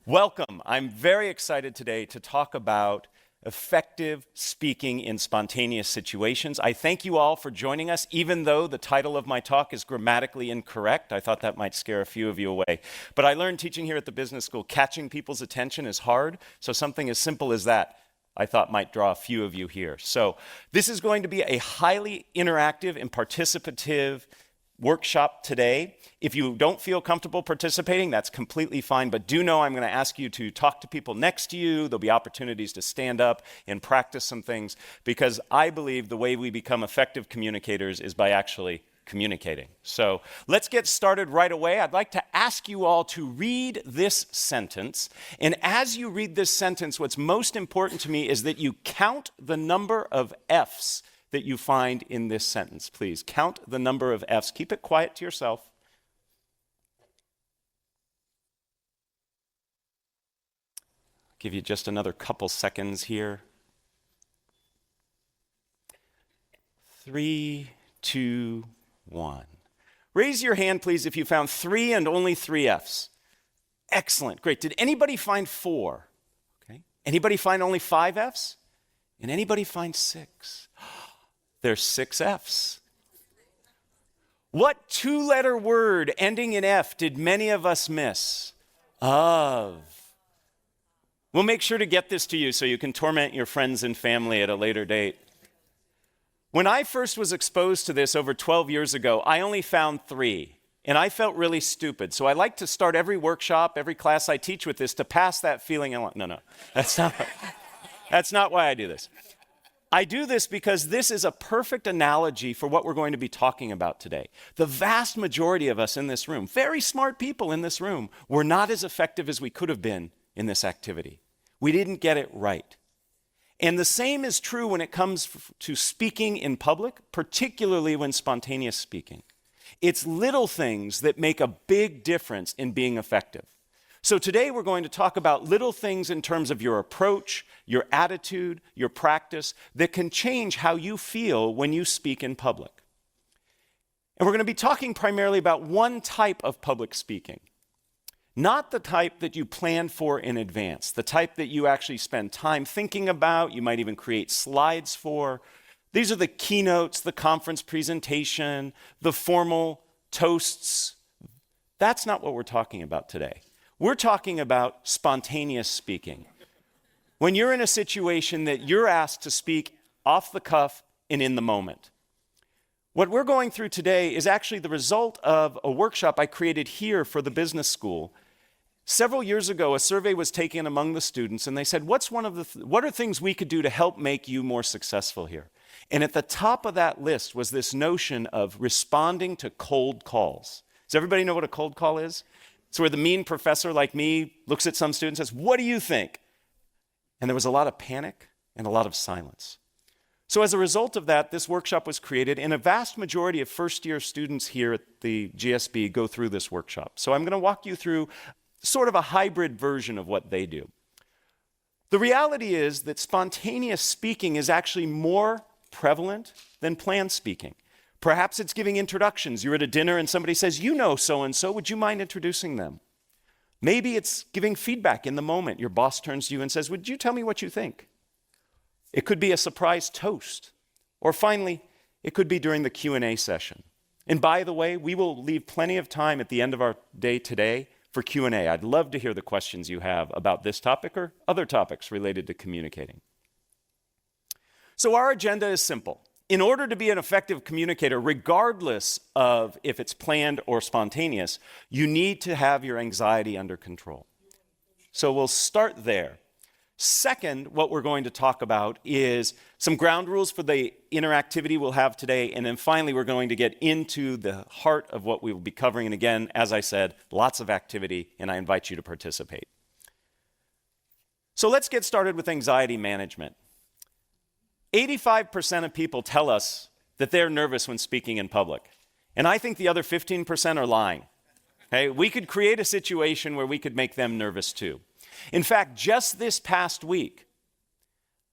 Welcome. I'm very excited today to talk about effective speaking in spontaneous situations. I thank you all for joining us, even though the title of my talk is grammatically incorrect. I thought that might scare a few of you away. But I learned teaching here at the business school, catching people's attention is hard. So something as simple as that I thought might draw a few of you here. So this is going to be a highly interactive and participative workshop today. If you don't feel comfortable participating, that's completely fine, but do know I'm going to ask you to talk to people next to you. There'll be opportunities to stand up and practice some things, because I believe the way we become effective communicators is by actually communicating. So let's get started right away. I'd like to ask you all to read this sentence, and as you read this sentence, what's most important to me is that you count the number of F's that you find in this sentence. Please count the number of F's. Keep it quiet to yourself. I'll give you just another couple seconds here. 3, 2, 1. Raise your hand, please, if you found 3 and only 3 F's. Excellent, great. Did anybody find 4? Okay. Anybody find only 5 F's? And anybody find 6? There's 6 F's. What 2-letter word ending in F did many of us miss? Of. We'll make sure to get this to you so you can torment your friends and family at a later date. When I first was exposed to this over 12 years ago, I only found 3, and I felt really stupid. So I like to start every workshop, every class I teach with this to pass that feeling. No, that's not why I do this. I do this because this is a perfect analogy for what we're going to be talking about today. The vast majority of us in this room, very smart people in this room, were not as effective as we could have been in this activity. We didn't get it right. And the same is true when it comes to speaking in public, particularly when spontaneous speaking. It's little things that make a big difference in being effective. So today we're going to talk about little things in terms of your approach, your attitude, your practice that can change how you feel when you speak in public. And we're going to be talking primarily about one type of public speaking. Not the type that you plan for in advance, the type that you actually spend time thinking about, you might even create slides for. These are the keynotes, the conference presentation, the formal toasts. That's not what we're talking about today. We're talking about spontaneous speaking. When you're in a situation that you're asked to speak off the cuff and in the moment. What we're going through today is actually the result of a workshop I created here for the business school. Several years ago, a survey was taken among the students, and they said, what are things we could do to help make you more successful here? And at the top of that list was this notion of responding to cold calls. Does everybody know what a cold call is? It's where the mean professor like me looks at some students and says, what do you think? And there was a lot of panic and a lot of silence. So as a result of that, this workshop was created, and a vast majority of first-year students here at the GSB go through this workshop. So I'm going to walk you through sort of a hybrid version of what they do. The reality is that spontaneous speaking is actually more prevalent than planned speaking. Perhaps it's giving introductions. You're at a dinner and somebody says, you know so-and-so, would you mind introducing them? Maybe it's giving feedback in the moment. Your boss turns to you and says, would you tell me what you think? It could be a surprise toast. Or finally, it could be during the Q&A session. And by the way, we will leave plenty of time at the end of our day today for Q&A. I'd love to hear the questions you have about this topic or other topics related to communicating. So our agenda is simple. In order to be an effective communicator, regardless of if it's planned or spontaneous, you need to have your anxiety under control. So we'll start there. Second, what we're going to talk about is some ground rules for the interactivity we'll have today. And then finally, we're going to get into the heart of what we will be covering. And again, as I said, lots of activity, and I invite you to participate. So let's get started with anxiety management. 85% of people tell us that they're nervous when speaking in public. And I think the other 15% are lying. Okay? We could create a situation where we could make them nervous too. In fact, just this past week,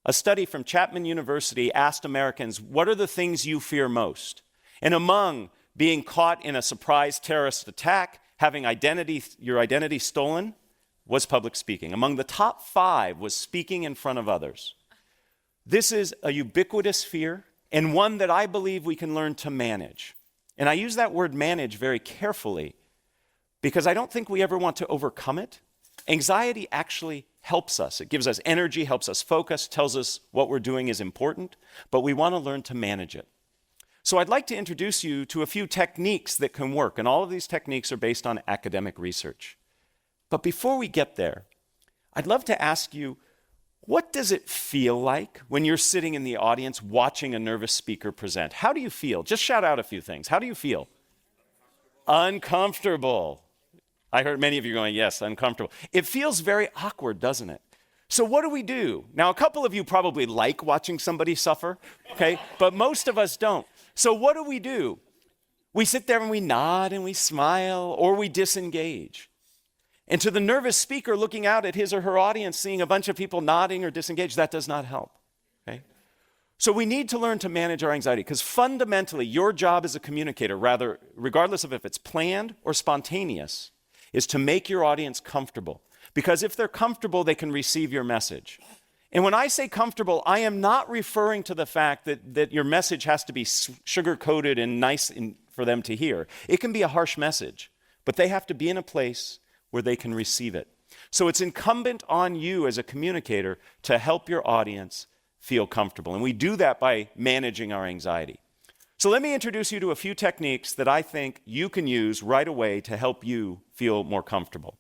a study from Chapman University asked Americans, what are the things you fear most? And among being caught in a surprise terrorist attack, having your identity stolen, was public speaking. Among the top 5 was speaking in front of others. This is a ubiquitous fear and one that I believe we can learn to manage. And I use that word manage very carefully because I don't think we ever want to overcome it. Anxiety actually helps us. It gives us energy, helps us focus, tells us what we're doing is important, but we want to learn to manage it. So I'd like to introduce you to a few techniques that can work, and all of these techniques are based on academic research. But before we get there, I'd love to ask you, what does it feel like when you're sitting in the audience watching a nervous speaker present? How do you feel? Just shout out a few things. How do you feel? Uncomfortable. I heard many of you going, yes, uncomfortable. It feels very awkward, doesn't it? So what do we do? Now, a couple of you probably like watching somebody suffer, okay? But most of us don't. So what do? We sit there and we nod and we smile, or we disengage. And to the nervous speaker looking out at his or her audience, seeing a bunch of people nodding or disengaged, that does not help, okay? So we need to learn to manage our anxiety because fundamentally your job as a communicator, rather, regardless of if it's planned or spontaneous, is to make your audience comfortable. Because if they're comfortable, they can receive your message. And when I say comfortable, I am not referring to the fact that your message has to be sugar-coated and nice for them to hear. It can be a harsh message, but they have to be in a place where they can receive it. So it's incumbent on you as a communicator to help your audience feel comfortable. And we do that by managing our anxiety. So let me introduce you to a few techniques that I think you can use right away to help you feel more comfortable.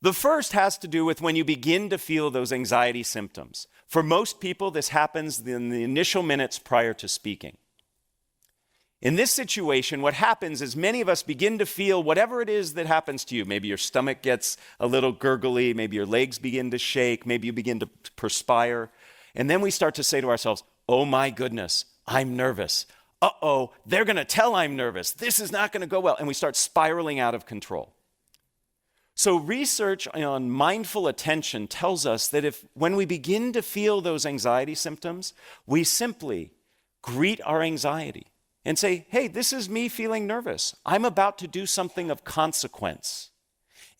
The first has to do with when you begin to feel those anxiety symptoms. For most people, this happens in the initial minutes prior to speaking. In this situation, what happens is many of us begin to feel whatever it is that happens to you. Maybe your stomach gets a little gurgly, maybe your legs begin to shake, maybe you begin to perspire. And then we start to say to ourselves, oh my goodness, I'm nervous. Uh-oh, they're going to tell I'm nervous. This is not going to go well. And we start spiraling out of control. So research on mindful attention tells us that when we begin to feel those anxiety symptoms, we simply greet our anxiety and say, hey, this is me feeling nervous. I'm about to do something of consequence.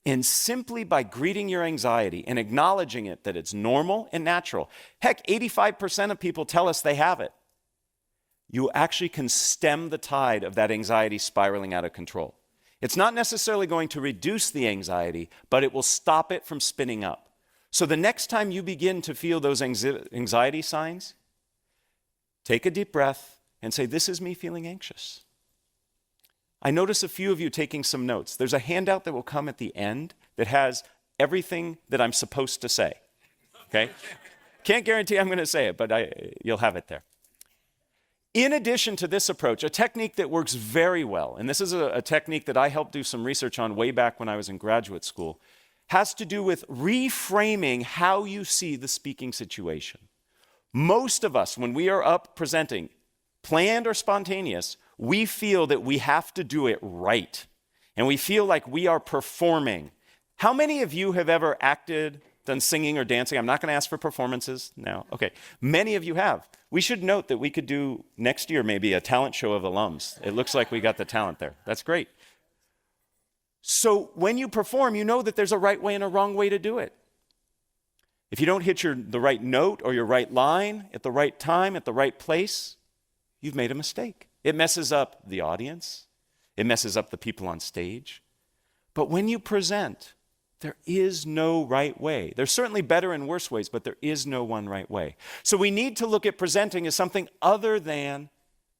And simply by greeting your anxiety and acknowledging it, that it's normal and natural. Heck, 85% of people tell us they have it. You actually can stem the tide of that anxiety spiraling out of control. It's not necessarily going to reduce the anxiety, but it will stop it from spinning up. So the next time you begin to feel those anxiety signs, take a deep breath and say, this is me feeling anxious. I notice a few of you taking some notes. There's a handout that will come at the end that has everything that I'm supposed to say, okay? Can't guarantee I'm going to say it, but you'll have it there. In addition to this approach, a technique that works very well, and this is a technique that I helped do some research on way back when I was in graduate school, has to do with reframing how you see the speaking situation. Most of us, when we are up presenting, planned or spontaneous, we feel that we have to do it right. And we feel like we are performing. How many of you have ever acted, done singing or dancing? I'm not going to ask for performances now. Okay, many of you have. We should note that we could do next year maybe a talent show of alums. It looks like we got the talent there. That's great. So when you perform, you know that there's a right way and a wrong way to do it. If you don't hit the right note or your right line at the right time, at the right place, you've made a mistake. It messes up the audience. It messes up the people on stage. But when you present, there is no right way. There's certainly better and worse ways, but there is no one right way. So we need to look at presenting as something other than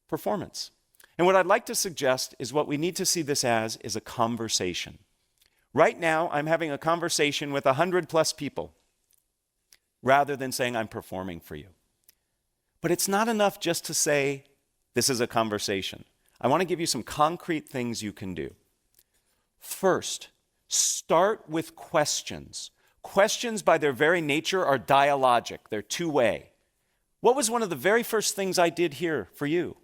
performance. And what I'd like to suggest is what we need to see this as is a conversation. Right now, I'm having a conversation with 100+ people rather than saying I'm performing for you. But it's not enough just to say this is a conversation. I want to give you some concrete things you can do. First, start with questions. Questions by their very nature are dialogic. They're two-way. What was one of the very first things I did here for you?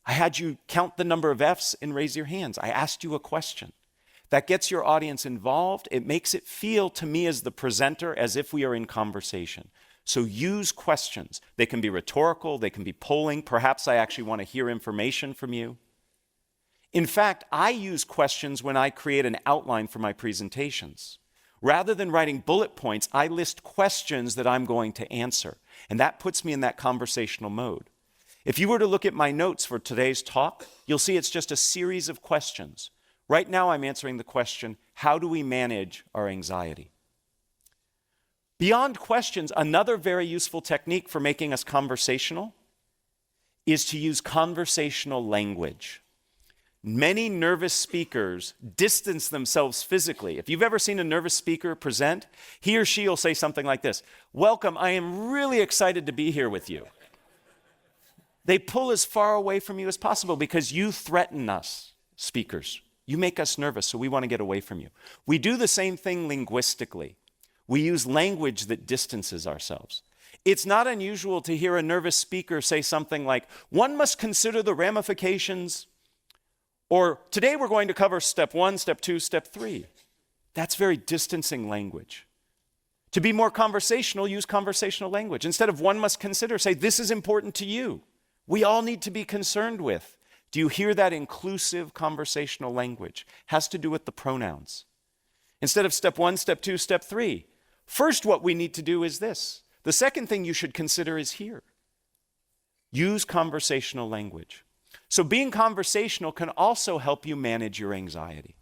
I had you count the number of F's and raise your hands. I asked you a question. That gets your audience involved. It makes it feel to me as the presenter as if we are in conversation. So use questions. They can be rhetorical. They can be polling. Perhaps I actually want to hear information from you. In fact, I use questions when I create an outline for my presentations. Rather than writing bullet points, I list questions that I'm going to answer. And that puts me in that conversational mode. If you were to look at my notes for today's talk, you'll see it's just a series of questions. Right now, I'm answering the question, how do we manage our anxiety? Beyond questions, another very useful technique for making us conversational is to use conversational language. Many nervous speakers distance themselves physically. If you've ever seen a nervous speaker present, he or she will say something like this, "Welcome, I am really excited to be here with you." They pull as far away from you as possible because you threaten us, speakers. You make us nervous, so we want to get away from you. We do the same thing linguistically. We use language that distances ourselves. It's not unusual to hear a nervous speaker say something like, "One must consider the ramifications," or "Today we're going to cover step 1, step 2, step 3. That's very distancing language. To be more conversational, use conversational language. Instead of "one must consider," say, "This is important to you. We all need to be concerned with." Do you hear that inclusive conversational language? Has to do with the pronouns. Instead of step 1, step 2, step 3. First, what we need to do is this. The second thing you should consider is here. Use conversational language. So being conversational can also help you manage your anxiety.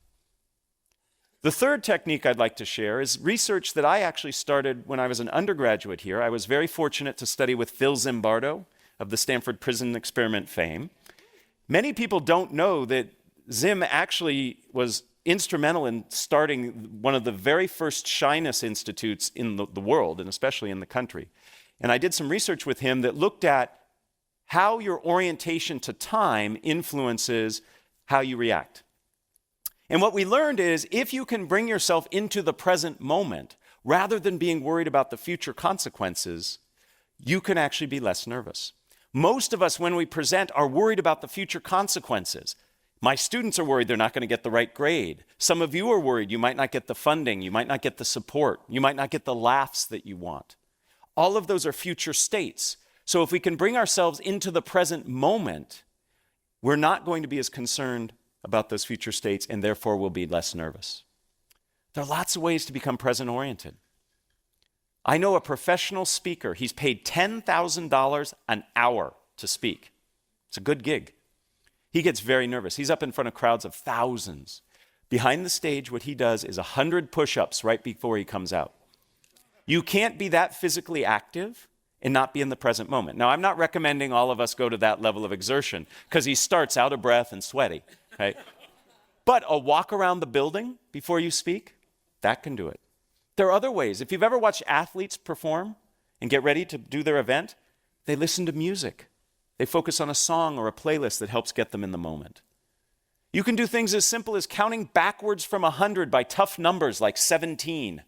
The third technique I'd like to share is research that I actually started when I was an undergraduate here. I was very fortunate to study with Phil Zimbardo of the Stanford Prison Experiment fame. Many people don't know that Zim actually was instrumental in starting one of the very first shyness institutes in the world, and especially in the country. And I did some research with him that looked at how your orientation to time influences how you react. And what we learned is if you can bring yourself into the present moment, rather than being worried about the future consequences, you can actually be less nervous. Most of us, when we present, are worried about the future consequences. My students are worried they're not going to get the right grade. Some of you are worried you might not get the funding, you might not get the support, you might not get the laughs that you want. All of those are future states. So if we can bring ourselves into the present moment, we're not going to be as concerned about those future states, and therefore we'll be less nervous. There are lots of ways to become present-oriented. I know a professional speaker. He's paid $10,000 an hour to speak. It's a good gig. He gets very nervous. He's up in front of crowds of thousands. Behind the stage, what he does is 100 push-ups right before he comes out. You can't be that physically active and not be in the present moment. Now, I'm not recommending all of us go to that level of exertion because he starts out of breath and sweaty. Okay? But a walk around the building before you speak, that can do it. There are other ways. If you've ever watched athletes perform and get ready to do their event, they listen to music. They focus on a song or a playlist that helps get them in the moment. You can do things as simple as counting backwards from 100 by tough numbers like 17.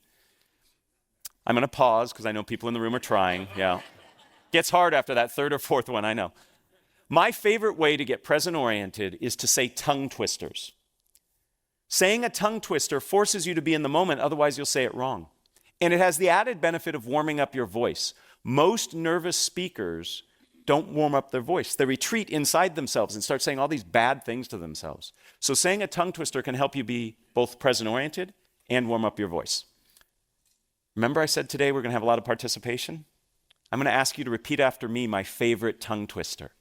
I'm going to pause because I know people in the room are trying. Yeah. Gets hard after that third or fourth one, I know. My favorite way to get present-oriented is to say tongue twisters. Saying a tongue twister forces you to be in the moment, otherwise you'll say it wrong. And it has the added benefit of warming up your voice. Most nervous speakers don't warm up their voice. They retreat inside themselves and start saying all these bad things to themselves. So saying a tongue twister can help you be both present-oriented and warm up your voice. Remember I said today we're going to have a lot of participation? I'm going to ask you to repeat after me my favorite tongue twister.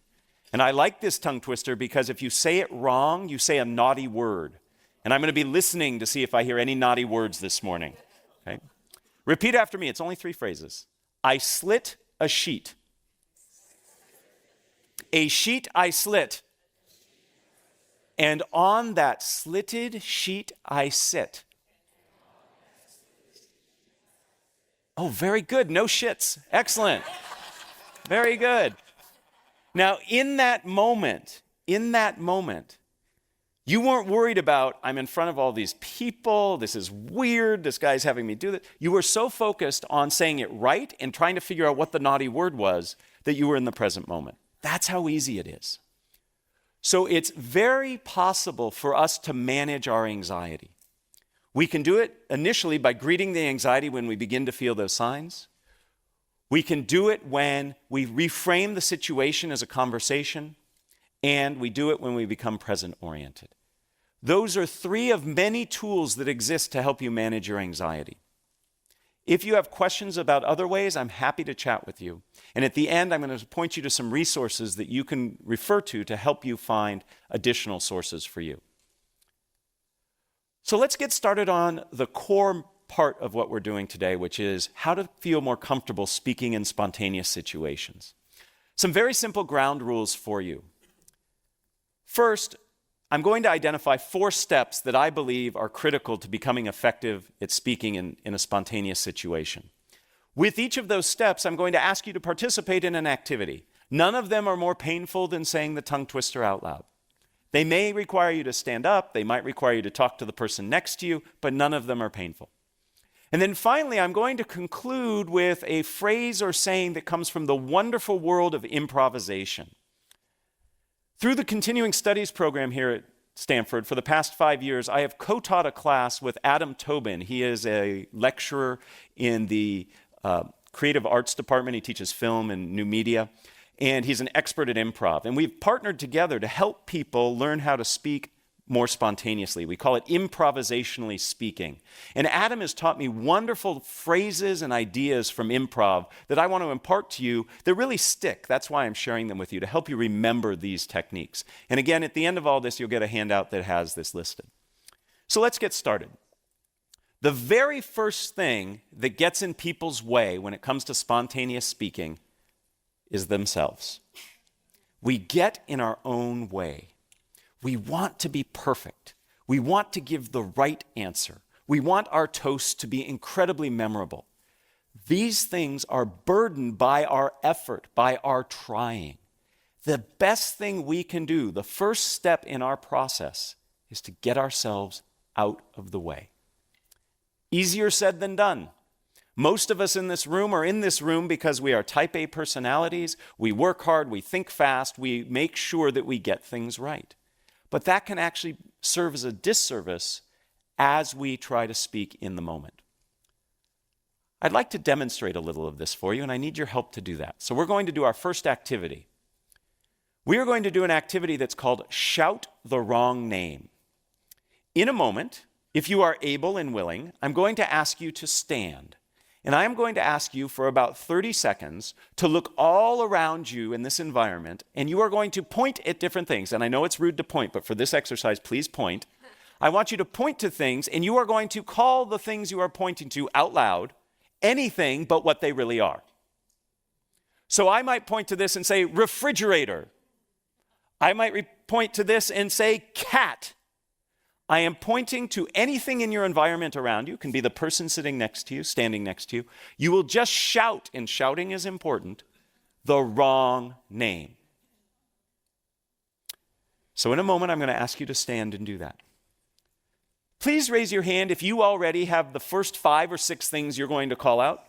And I like this tongue twister because if you say it wrong, you say a naughty word. And I'm going to be listening to see if I hear any naughty words this morning. Okay? Repeat after me. It's only 3 phrases. I slit a sheet. A sheet I slit. And on that slitted sheet I sit. Oh, very good. No shits. Excellent. Very good. Now, in that moment, you weren't worried about, I'm in front of all these people, this is weird, this guy's having me do this. You were so focused on saying it right and trying to figure out what the naughty word was that you were in the present moment. That's how easy it is. So it's very possible for us to manage our anxiety. We can do it initially by greeting the anxiety when we begin to feel those signs. We can do it when we reframe the situation as a conversation, and we do it when we become present-oriented. Those are 3 of many tools that exist to help you manage your anxiety. If you have questions about other ways, I'm happy to chat with you. And at the end, I'm going to point you to some resources that you can refer to help you find additional sources for you. So let's get started on the core part of what we're doing today, which is how to feel more comfortable speaking in spontaneous situations. Some very simple ground rules for you. First, I'm going to identify 4 steps that I believe are critical to becoming effective at speaking in a spontaneous situation. With each of those steps, I'm going to ask you to participate in an activity. None of them are more painful than saying the tongue twister out loud. They may require you to stand up, they might require you to talk to the person next to you, but none of them are painful. And then finally, I'm going to conclude with a phrase or saying that comes from the wonderful world of improvisation. Through the continuing studies program here at Stanford, for the past 5 years, I have co-taught a class with Adam Tobin. He is a lecturer in the creative arts department. He teaches film and new media, and he's an expert at improv. And we've partnered together to help people learn how to speak more spontaneously. We call it improvisationally speaking. And Adam has taught me wonderful phrases and ideas from improv that I want to impart to you that really stick. That's why I'm sharing them with you, to help you remember these techniques. And again, at the end of all this, you'll get a handout that has this listed. So let's get started. The very first thing that gets in people's way when it comes to spontaneous speaking is themselves. We get in our own way. We want to be perfect. We want to give the right answer. We want our toast to be incredibly memorable. These things are burdened by our effort, by our trying. The best thing we can do, the first step in our process, is to get ourselves out of the way. Easier said than done. Most of us in this room are in this room because we are type A personalities. We work hard, we think fast, we make sure that we get things right. But that can actually serve as a disservice as we try to speak in the moment. I'd like to demonstrate a little of this for you, and I need your help to do that. So we're going to do our first activity. We are going to do an activity that's called Shout the Wrong Name. In a moment, if you are able and willing, I'm going to ask you to stand. And I'm going to ask you for about 30 seconds to look all around you in this environment, and you are going to point at different things. And I know it's rude to point, but for this exercise, please point. I want you to point to things, and you are going to call the things you are pointing to out loud anything but what they really are. So I might point to this and say refrigerator. I might point to this and say cat. I am pointing to anything in your environment around you. It can be the person sitting next to you, standing next to you. You will just shout, and shouting is important, the wrong name. So in a moment, I'm going to ask you to stand and do that. Please raise your hand if you already have the first 5 or 6 things you're going to call out.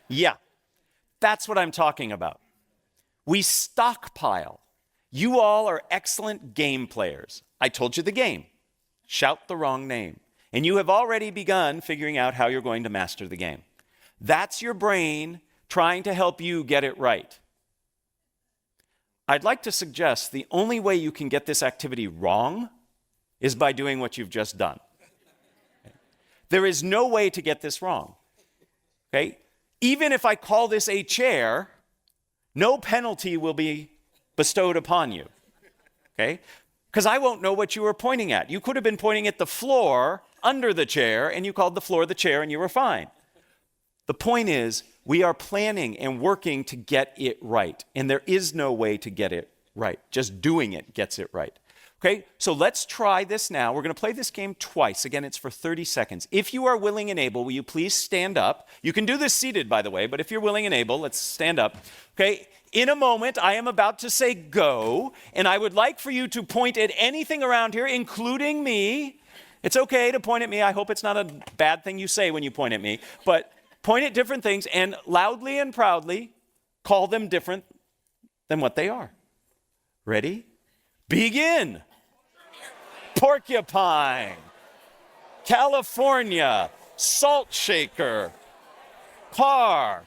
Yeah, that's what I'm talking about. We stockpile. You all are excellent game players. I told you the game. Shout the wrong name. And you have already begun figuring out how you're going to master the game. That's your brain trying to help you get it right. I'd like to suggest the only way you can get this activity wrong is by doing what you've just done. There is no way to get this wrong. Okay? Even if I call this a chair, no penalty will be bestowed upon you. Okay? Because I won't know what you were pointing at. You could have been pointing at the floor under the chair, and you called the floor the chair, and you were fine. The point is, we are planning and working to get it right, and there is no way to get it right. Just doing it gets it right. Okay, so let's try this now. We're going to play this game twice. Again, it's for 30 seconds. If you are willing and able, will you please stand up? You can do this seated, by the way, but if you're willing and able, let's stand up. Okay, in a moment, I am about to say go, and I would like for you to point at anything around here, including me. It's okay to point at me. I hope it's not a bad thing you say when you point at me, but point at different things and loudly and proudly call them different than what they are. Ready? Begin. Porcupine, California, salt shaker, car,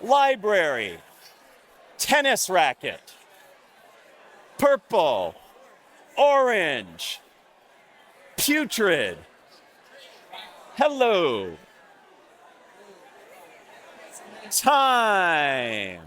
library, tennis racket, purple, Orange. Putrid. Hello. Time.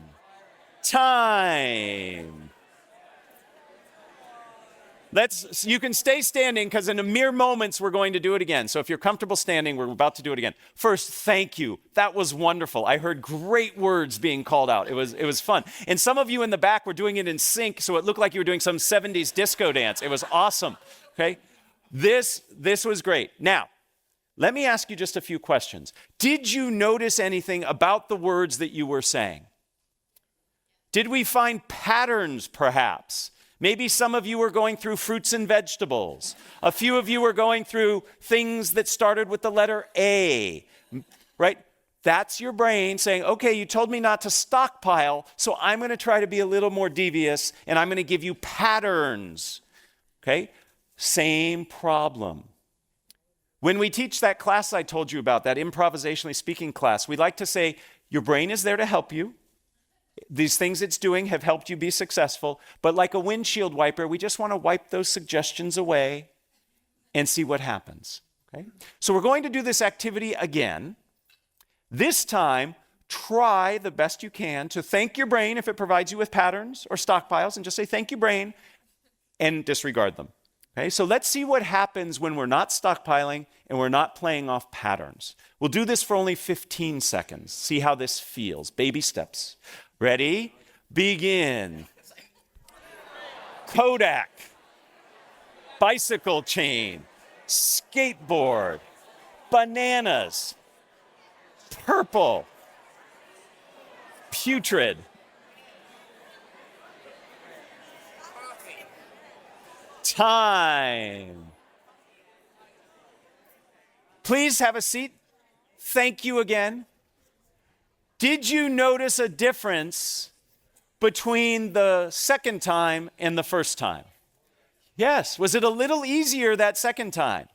You can stay standing because in a mere moments we're going to do it again. So if you're comfortable standing, we're about to do it again. First, thank you. That was wonderful. I heard great words being called out. It was fun. And some of you in the back were doing it in sync, so it looked like you were doing some 70s disco dance. It was awesome. Okay? This was great. Now, let me ask you just a few questions. Did you notice anything about the words that you were saying? Did we find patterns, perhaps? Maybe some of you were going through fruits and vegetables. A few of you were going through things that started with the letter A, right? That's your brain saying, okay, you told me not to stockpile, so I'm going to try to be a little more devious, and I'm going to give you patterns, okay? Same problem. When we teach that class I told you about, that improvisationally speaking class, we like to say, your brain is there to help you. These things it's doing have helped you be successful, but like a windshield wiper, we just want to wipe those suggestions away and see what happens, okay? So we're going to do this activity again. This time, try the best you can to thank your brain if it provides you with patterns or stockpiles, and just say, thank you, brain, and disregard them, okay? So let's see what happens when we're not stockpiling and we're not playing off patterns. We'll do this for only 15 seconds. See how this feels. Baby steps. Ready? Begin. Kodak. Bicycle chain. Skateboard. Bananas. Purple. Putrid. Time. Please have a seat. Thank you again. Did you notice a difference between the second time and the first time? Yes. Was it a little easier that second time?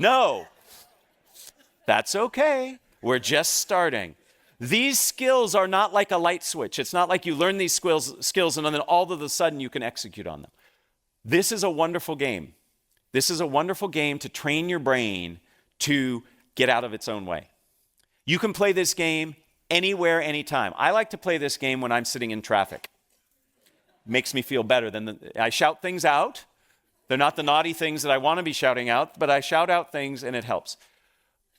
No. That's okay. We're just starting. These skills are not like a light switch. It's not like you learn these skills and then all of a sudden you can execute on them. This is a wonderful game. This is a wonderful game to train your brain to get out of its own way. You can play this game anywhere, anytime. I like to play this game when I'm sitting in traffic. Makes me feel better. I shout things out. They're not the naughty things that I want to be shouting out, but I shout out things and it helps.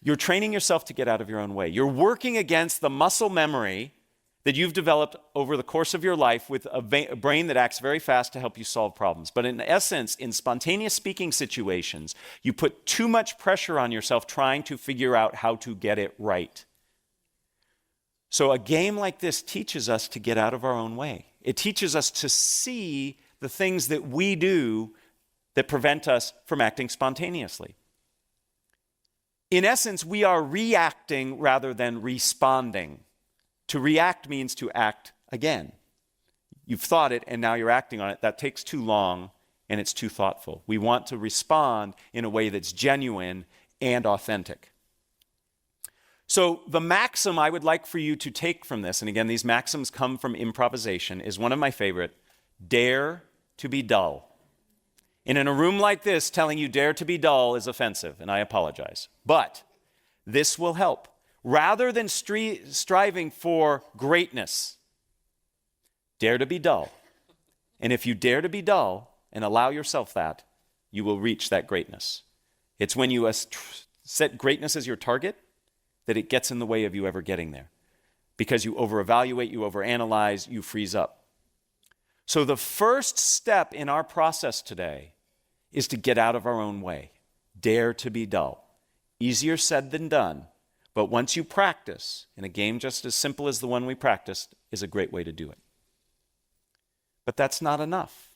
You're training yourself to get out of your own way. You're working against the muscle memory that you've developed over the course of your life with a brain that acts very fast to help you solve problems. But in essence, in spontaneous speaking situations, you put too much pressure on yourself trying to figure out how to get it right. So a game like this teaches us to get out of our own way. It teaches us to see the things that we do that prevent us from acting spontaneously. In essence, we are reacting rather than responding. To react means to act again. You've thought it and now you're acting on it. That takes too long and it's too thoughtful. We want to respond in a way that's genuine and authentic. So the maxim I would like for you to take from this, and again, these maxims come from improvisation, is one of my favorite: dare to be dull. And in a room like this, telling you dare to be dull is offensive, and I apologize. But this will help. Rather than striving for greatness, dare to be dull. And if you dare to be dull and allow yourself that, you will reach that greatness. It's when you set greatness as your target that it gets in the way of you ever getting there. Because you over-evaluate, you over-analyze, you freeze up. So the first step in our process today is to get out of our own way. Dare to be dull. Easier said than done, but once you practice, in a game just as simple as the one we practiced, is a great way to do it. But that's not enough.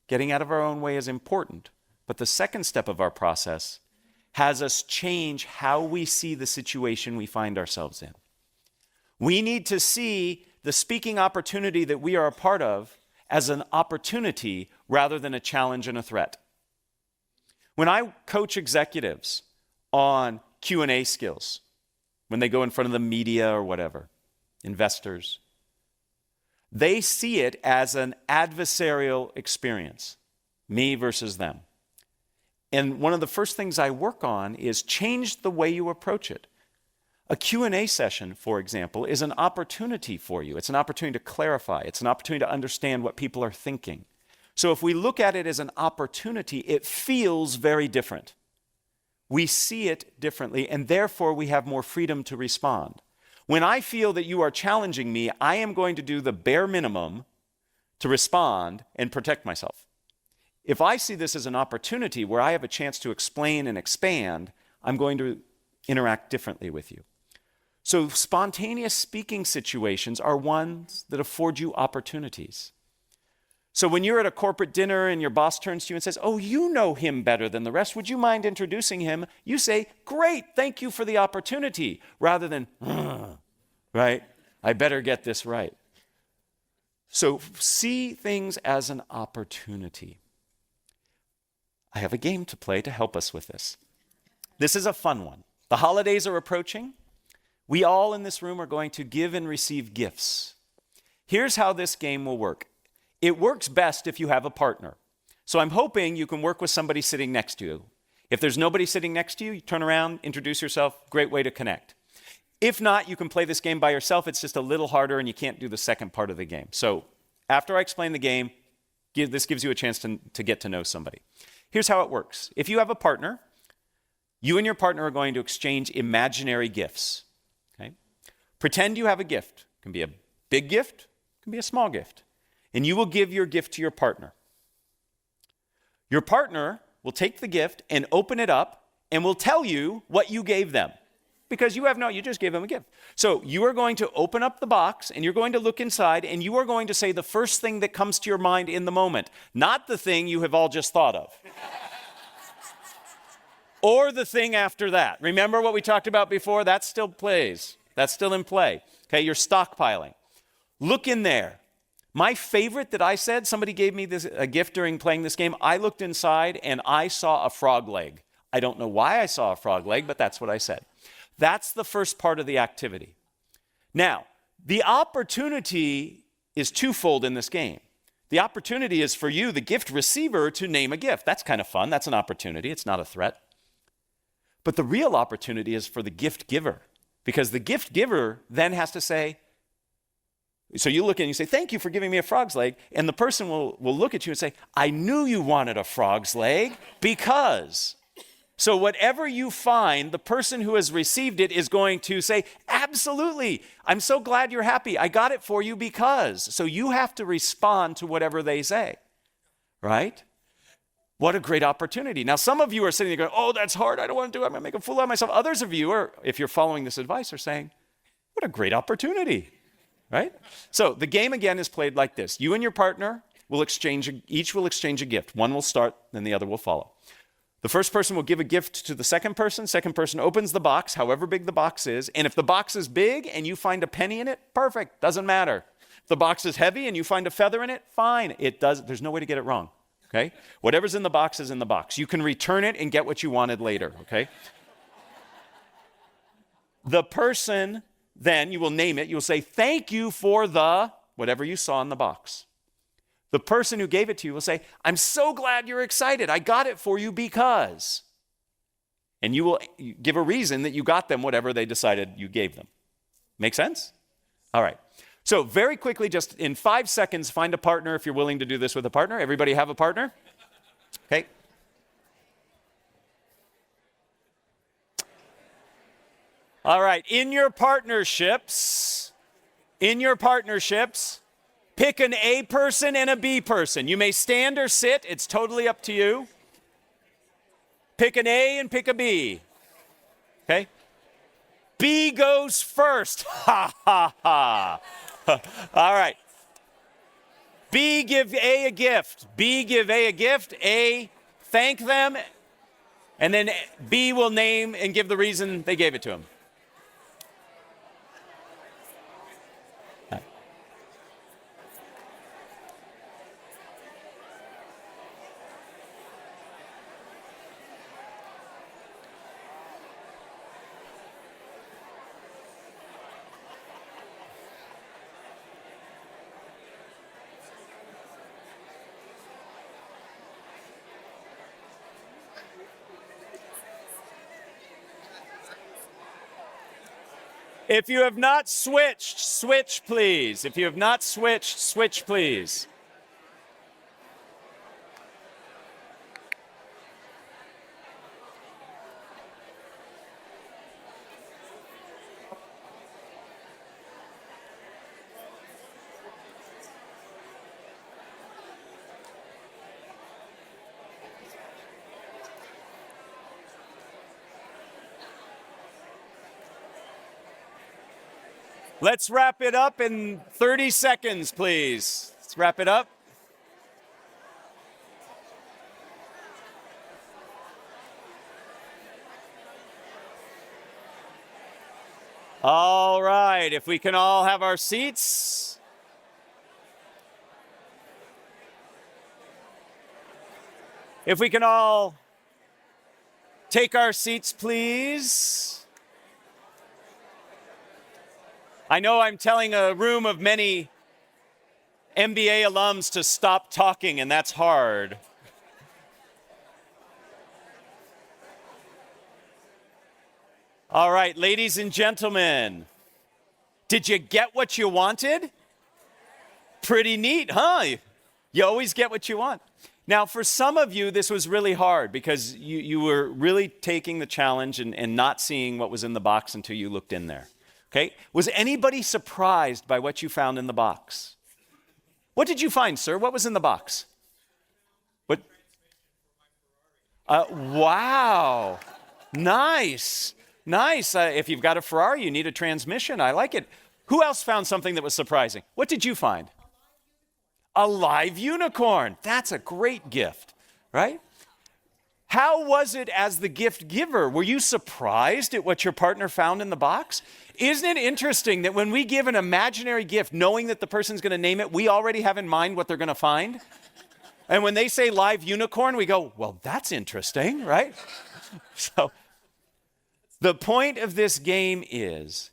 Getting out of our own way is important, but the second step of our process has us change how we see the situation we find ourselves in. We need to see the speaking opportunity that we are a part of as an opportunity rather than a challenge and a threat. When I coach executives on Q&A skills, when they go in front of the media or whatever, investors, they see it as an adversarial experience. me versus them. And one of the first things I work on is change the way you approach it. A Q&A session, for example, is an opportunity for you. It's an opportunity to clarify. It's an opportunity to understand what people are thinking. So if we look at it as an opportunity, it feels very different. We see it differently, and therefore we have more freedom to respond. When I feel that you are challenging me, I am going to do the bare minimum to respond and protect myself. If I see this as an opportunity where I have a chance to explain and expand, I'm going to interact differently with you. So spontaneous speaking situations are ones that afford you opportunities. So when you're at a corporate dinner and your boss turns to you and says, "Oh, you know him better than the rest. Would you mind introducing him?" You say, "Great, thank you for the opportunity," rather than, right? I better get this right. So see things as an opportunity. I have a game to play to help us with this. This is a fun one. The holidays are approaching. We all in this room are going to give and receive gifts. Here's how this game will work. It works best if you have a partner. So I'm hoping you can work with somebody sitting next to you. If there's nobody sitting next to you, you turn around, introduce yourself, great way to connect. If not, you can play this game by yourself. It's just a little harder and you can't do the second part of the game. So after I explain the game, this gives you a chance to get to know somebody. Here's how it works. If you have a partner, you and your partner are going to exchange imaginary gifts. Okay? Pretend you have a gift. It can be a big gift, it can be a small gift. And you will give your gift to your partner. Your partner will take the gift and open it up and will tell you what you gave them. Because you just gave them a gift. So you are going to open up the box and you're going to look inside and you are going to say the first thing that comes to your mind in the moment, not the thing you have all just thought of. Or the thing after that. Remember what we talked about before? That still plays. That's still in play. Okay, you're stockpiling. Look in there. My favorite that I said, somebody gave me a gift during playing this game. I looked inside and I saw a frog leg. I don't know why I saw a frog leg, but that's what I said. That's the first part of the activity. Now, the opportunity is twofold in this game. The opportunity is for you, the gift receiver, to name a gift. That's kind of fun. That's an opportunity. It's not a threat. But the real opportunity is for the gift giver, because the gift giver then has to say, so you look and you say, "Thank you for giving me a frog's leg." And the person will look at you and say, "I knew you wanted a frog's leg because..." So whatever you find, the person who has received it is going to say, "Absolutely, I'm so glad you're happy. I got it for you because..." So you have to respond to whatever they say, right? What a great opportunity. Now, some of you are sitting there going, "Oh, that's hard. I don't want to do it. I'm going to make a fool out of myself." Others of you are, if you're following this advice, are saying, "What a great opportunity," right? So the game again is played like this. You and your partner will each will exchange a gift. One will start, then the other will follow. The first person will give a gift to the second person. Second person opens the box, however big the box is. And if the box is big and you find a penny in it, perfect, doesn't matter. If the box is heavy and you find a feather in it, fine. There's no way to get it wrong, okay? Whatever's in the box is in the box. You can return it and get what you wanted later, okay? The person, then, you will name it. You'll say, "Thank you for the..." whatever you saw in the box. The person who gave it to you will say, "I'm so glad you're excited. I got it for you because..." And you will give a reason that you got them whatever they decided you gave them. Make sense? All right. So very quickly, just in 5 seconds, find a partner if you're willing to do this with a partner. Everybody have a partner? Okay. All right. In your partnerships, pick an A person and a B person. You may stand or sit. It's totally up to you. Pick an A and pick a B. Okay? B goes first. Ha, ha, ha. All right. B, give A a gift. B, give A a gift. A, thank them. And then B will name and give the reason they gave it to him. If you have not switched, switch, please. If you have not switched, switch, please. Let's wrap it up in 30 seconds, please. Let's wrap it up. All right, if we can all have our seats. If we can all take our seats, please. I know I'm telling a room of many MBA alums to stop talking, and that's hard. All right, ladies and gentlemen, did you get what you wanted? Pretty neat, huh? You always get what you want. Now, for some of you, this was really hard because you were really taking the challenge and not seeing what was in the box until you looked in there. Okay? Was anybody surprised by what you found in the box? What did you find, sir? What was in the box? What? Wow. Nice. Nice. If you've got a Ferrari, you need a transmission. I like it. Who else found something that was surprising? What did you find? A live unicorn. That's a great gift, right? How was it as the gift giver? Were you surprised at what your partner found in the box? Isn't it interesting that when we give an imaginary gift, knowing that the person's going to name it, we already have in mind what they're going to find? And when they say live unicorn, we go, well, that's interesting, right? So the point of this game is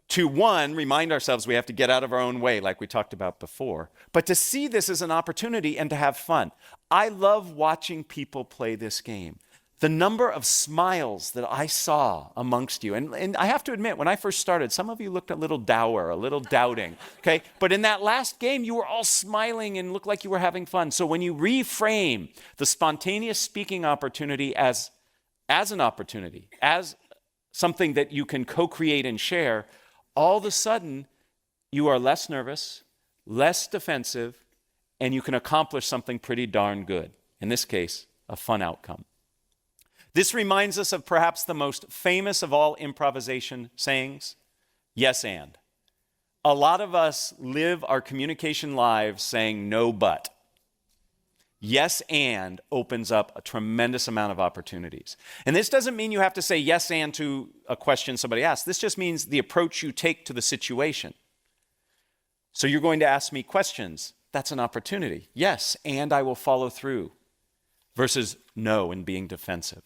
to, one, remind ourselves we have to get out of our own way, like we talked about before, but to see this as an opportunity and to have fun. I love watching people play this game. The number of smiles that I saw amongst you, and I have to admit, when I first started, some of you looked a little dour, a little doubting, okay? But in that last game, you were all smiling and looked like you were having fun. So when you reframe the spontaneous speaking opportunity as an opportunity, as something that you can co-create and share, all of a sudden, you are less nervous, less defensive, and you can accomplish something pretty darn good. In this case, a fun outcome. This reminds us of perhaps the most famous of all improvisation sayings, yes and. A lot of us live our communication lives saying no but. Yes and opens up a tremendous amount of opportunities. And this doesn't mean you have to say yes and to a question somebody asks. This just means the approach you take to the situation. So you're going to ask me questions. That's an opportunity. Yes, and I will follow through. Versus no and being defensive.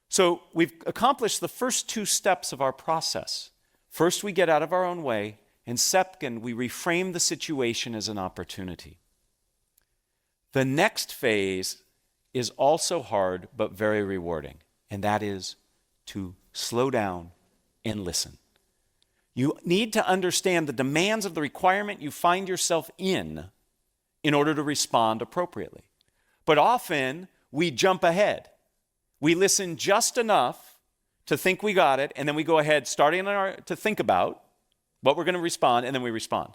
So we've accomplished the first two steps of our process. First, we get out of our own way, and second, we reframe the situation as an opportunity. The next phase is also hard but very rewarding, and that is to slow down and listen. You need to understand the demands of the requirement you find yourself in order to respond appropriately. But often, we jump ahead. We listen just enough to think we got it, and then we go ahead, starting to think about what we're going to respond, and then we respond.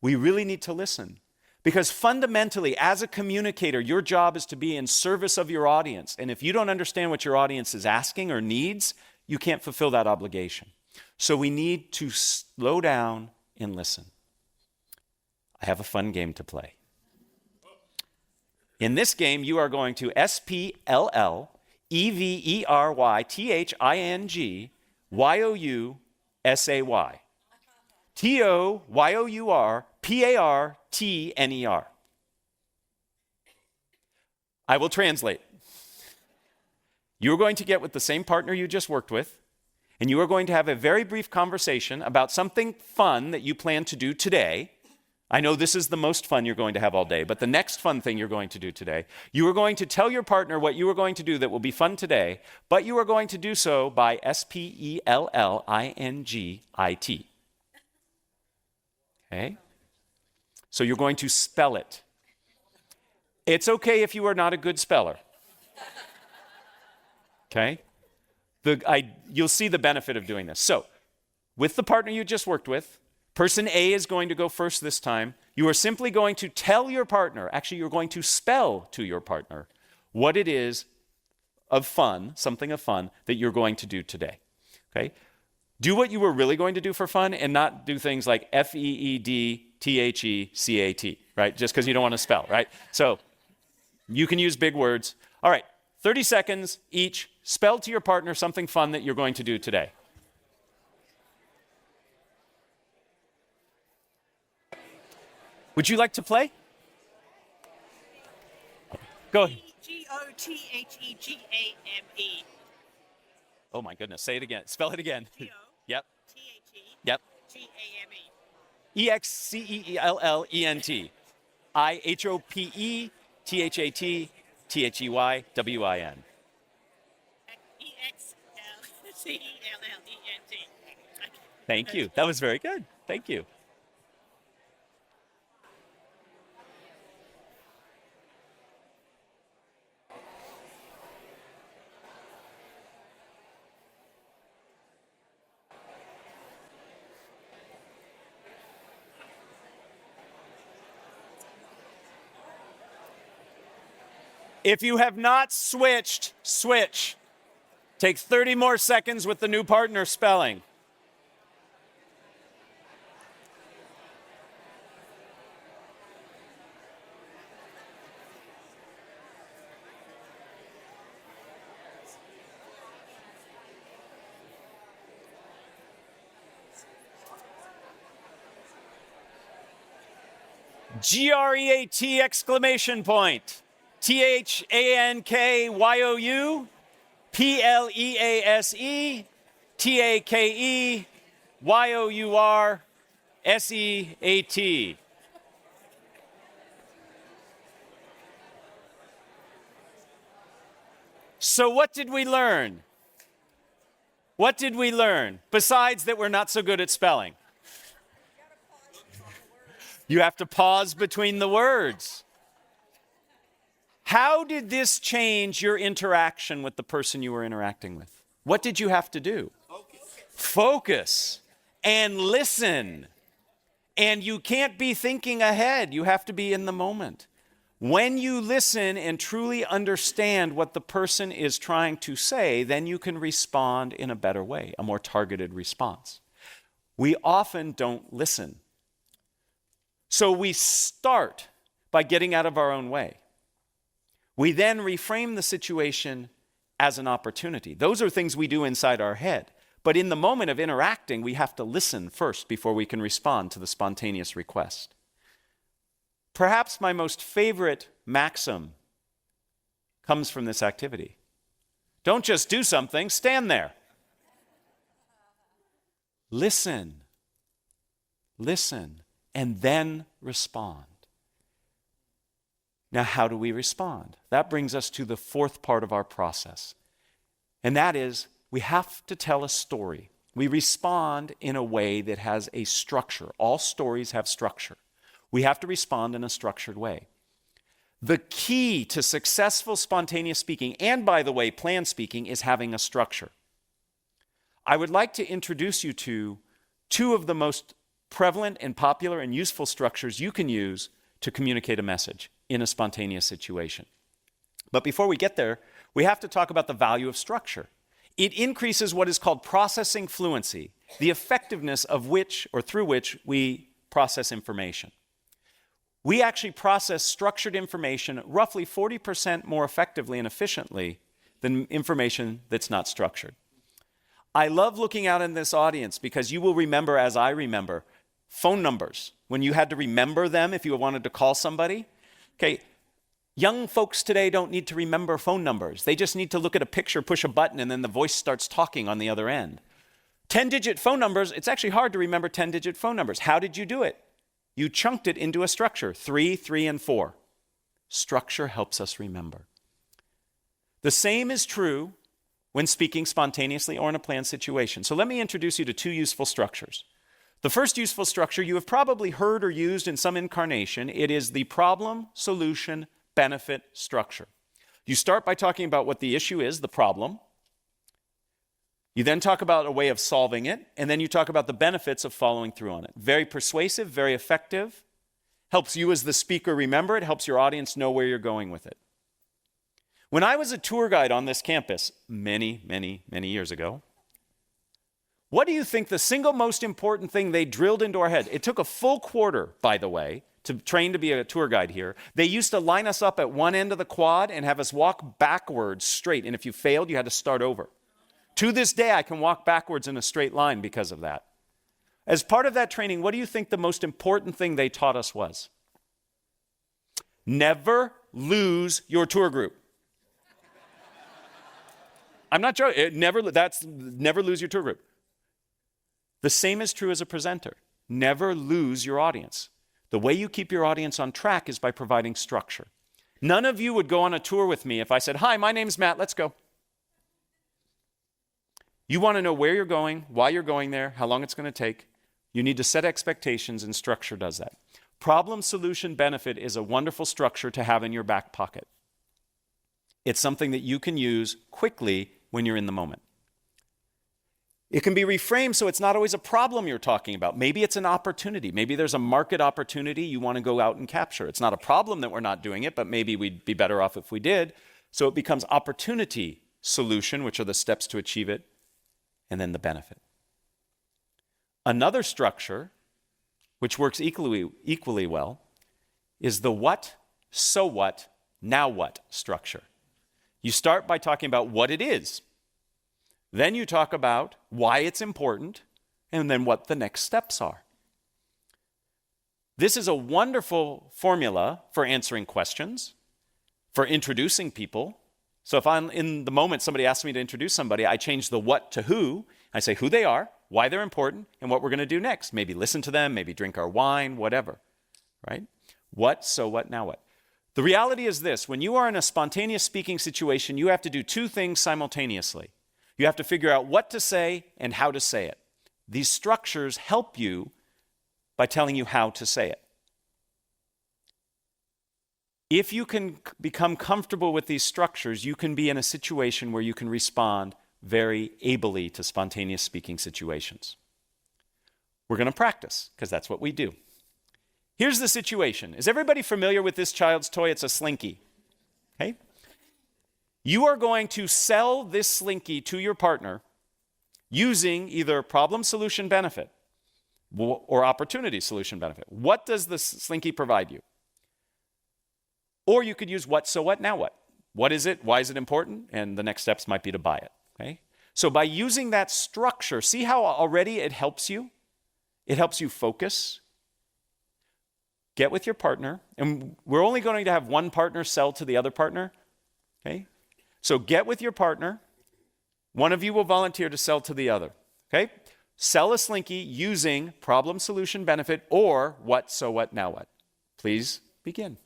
We really need to listen. Because fundamentally, as a communicator, your job is to be in service of your audience. And if you don't understand what your audience is asking or needs, you can't fulfill that obligation. So we need to slow down and listen. I have a fun game to play. In this game, you are going to SPLLEVERYTHINGYOUSAY. TOYOURPARTNER. I will translate. You are going to get with the same partner you just worked with, and you are going to have a very brief conversation about something fun that you plan to do today, I know this is the most fun you're going to have all day, but the next fun thing you're going to do today, you are going to tell your partner what you are going to do that will be fun today, but you are going to do so by spellingit. Okay? So you're going to spell it. It's okay if you are not a good speller. Okay? You'll see the benefit of doing this. So, with the partner you just worked with, person A is going to go first this time. You are simply going to tell your partner, actually you're going to spell to your partner what it is of fun, something of fun, that you're going to do today. Okay? Do what you were really going to do for fun and not do things like FEEDTHECAT, right? Just because you don't want to spell, right? So you can use big words. All right, 30 seconds each. Spell to your partner something fun that you're going to do today. Would you like to play? Go ahead. GOTHEGAME. Oh my goodness, say it again. Spell it again. GO. Yep. THE. Yep. GAME. EXCELLENT. IHOPETHAT THEYWIN. EXLCELLENT. Thank you. That was very good. Thank you. If you have not switched, switch. Take 30 more seconds with the new partner spelling. GREAT exclamation point. THANKYOU PLEASE TAKEYOURSEAT. So what did we learn? What did we learn? Besides that we're not so good at spelling. You have to pause between the words. How did this change your interaction with the person you were interacting with? What did you have to do? Focus and listen. And you can't be thinking ahead. You have to be in the moment. When you listen and truly understand what the person is trying to say, then you can respond in a better way, a more targeted response. We often don't listen. So we start by getting out of our own way. We then reframe the situation as an opportunity. Those are things we do inside our head. But in the moment of interacting, we have to listen first before we can respond to the spontaneous request. Perhaps my most favorite maxim comes from this activity. Don't just do something, stand there. Listen, and then respond. Now, how do we respond? That brings us to the fourth part of our process. And that is, we have to tell a story. We respond in a way that has a structure. All stories have structure. We have to respond in a structured way. The key to successful spontaneous speaking, and by the way, planned speaking, is having a structure. I would like to introduce you to two of the most prevalent and popular and useful structures you can use to communicate a message in a spontaneous situation. But before we get there, we have to talk about the value of structure. It increases what is called processing fluency, the effectiveness of which or through which we process information. We actually process structured information roughly 40% more effectively and efficiently than information that's not structured. I love looking out in this audience because you will remember, as I remember, phone numbers. When you had to remember them if you wanted to call somebody. Okay, young folks today don't need to remember phone numbers. They just need to look at a picture, push a button, and then the voice starts talking on the other end. 10-digit phone numbers, it's actually hard to remember 10-digit phone numbers. How did you do it? You chunked it into a structure, 3, 3, and 4. Structure helps us remember. The same is true when speaking spontaneously or in a planned situation. So let me introduce you to 2 useful structures. The first useful structure you have probably heard or used in some incarnation. It is the problem, solution, benefit structure. You start by talking about what the issue is, the problem. You then talk about a way of solving it, and then you talk about the benefits of following through on it. Very persuasive, very effective. Helps you as the speaker remember it, helps your audience know where you're going with it. When I was a tour guide on this campus many, many, many years ago, what do you think the single most important thing they drilled into our head? It took a full quarter, by the way, to train to be a tour guide here. They used to line us up at one end of the quad and have us walk backwards straight. And if you failed, you had to start over. To this day, I can walk backwards in a straight line because of that. As part of that training, what do you think the most important thing they taught us was? Never lose your tour group. I'm not joking. Never lose your tour group. The same is true as a presenter. Never lose your audience. The way you keep your audience on track is by providing structure. None of you would go on a tour with me if I said, "Hi, my name's Matt, let's go." You want to know where you're going, why you're going there, how long it's going to take. You need to set expectations, and structure does that. Problem, solution, benefit is a wonderful structure to have in your back pocket. It's something that you can use quickly when you're in the moment. It can be reframed so it's not always a problem you're talking about. Maybe it's an opportunity. Maybe there's a market opportunity you want to go out and capture. It's not a problem that we're not doing it, but maybe we'd be better off if we did. So it becomes opportunity, solution, which are the steps to achieve it, and then the benefit. Another structure, which works equally well, is the what, so what, now what structure. You start by talking about what it is. Then you talk about why it's important, and then what the next steps are. This is a wonderful formula for answering questions, for introducing people. So if I'm in the moment somebody asks me to introduce somebody, I change the what to who. I say who they are, why they're important, and what we're going to do next. Maybe listen to them, maybe drink our wine, whatever, right? What, so what, now what? The reality is this: when you are in a spontaneous speaking situation, you have to do 2 things simultaneously. You have to figure out what to say and how to say it. These structures help you by telling you how to say it. If you can become comfortable with these structures, you can be in a situation where you can respond very ably to spontaneous speaking situations. We're going to practice, because that's what we do. Here's the situation. Is everybody familiar with this child's toy? It's a Slinky. Okay? You are going to sell this Slinky to your partner using either problem, solution, benefit, or opportunity, solution, benefit. What does the Slinky provide you? Or you could use what, so what, now what? What is it? Why is it important? And the next steps might be to buy it. Okay? So by using that structure, see how already it helps you? It helps you focus. Get with your partner. And we're only going to have one partner sell to the other partner. Okay? So get with your partner. One of you will volunteer to sell to the other. Okay? Sell a Slinky using problem, solution, benefit, or what, so what, now what. Please begin.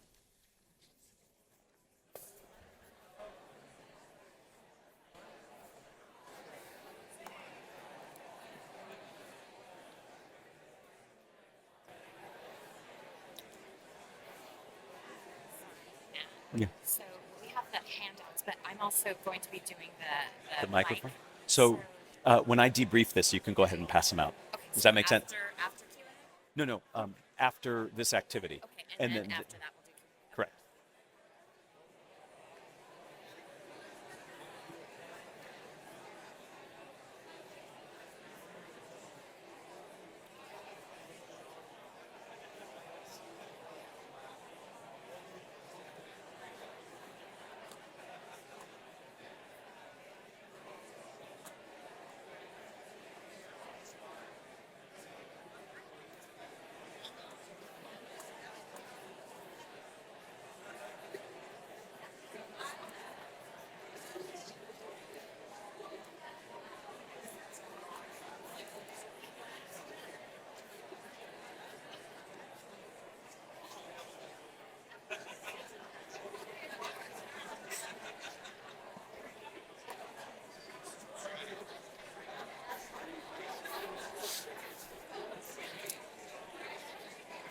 Yeah. So we have the handouts, but I'm also going to be doing the microphone? mic. So when I debrief this, you can go ahead and pass them out. Okay, Does so that make sense? After Q&A? No. After this activity. Okay, and then after that we'll do Q&A. Correct.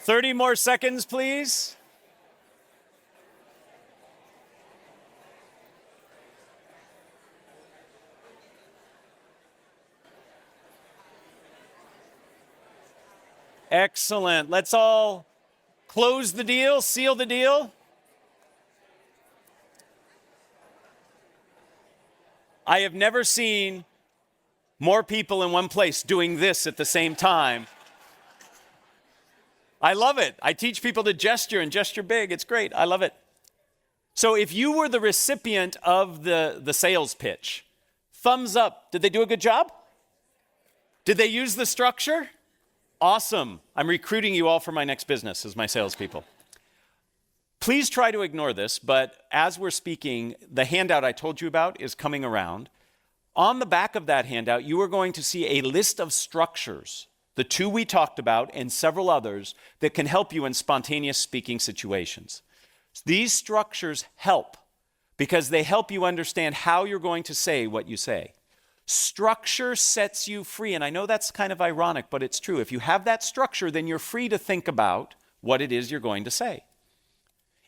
30 more seconds, please. Excellent. Let's all close the deal, seal the deal. I have never seen more people in one place doing this at the same time. I love it. I teach people to gesture and gesture big. It's great. I love it. So if you were the recipient of the sales pitch, thumbs up. Did they do a good job? Did they use the structure? Awesome. I'm recruiting you all for my next business as my salespeople. Please try to ignore this, but as we're speaking, the handout I told you about is coming around. On the back of that handout, you are going to see a list of structures, the two we talked about and several others, that can help you in spontaneous speaking situations. These structures help because they help you understand how you're going to say what you say. Structure sets you free, and I know that's kind of ironic, but it's true. If you have that structure, then you're free to think about what it is you're going to say.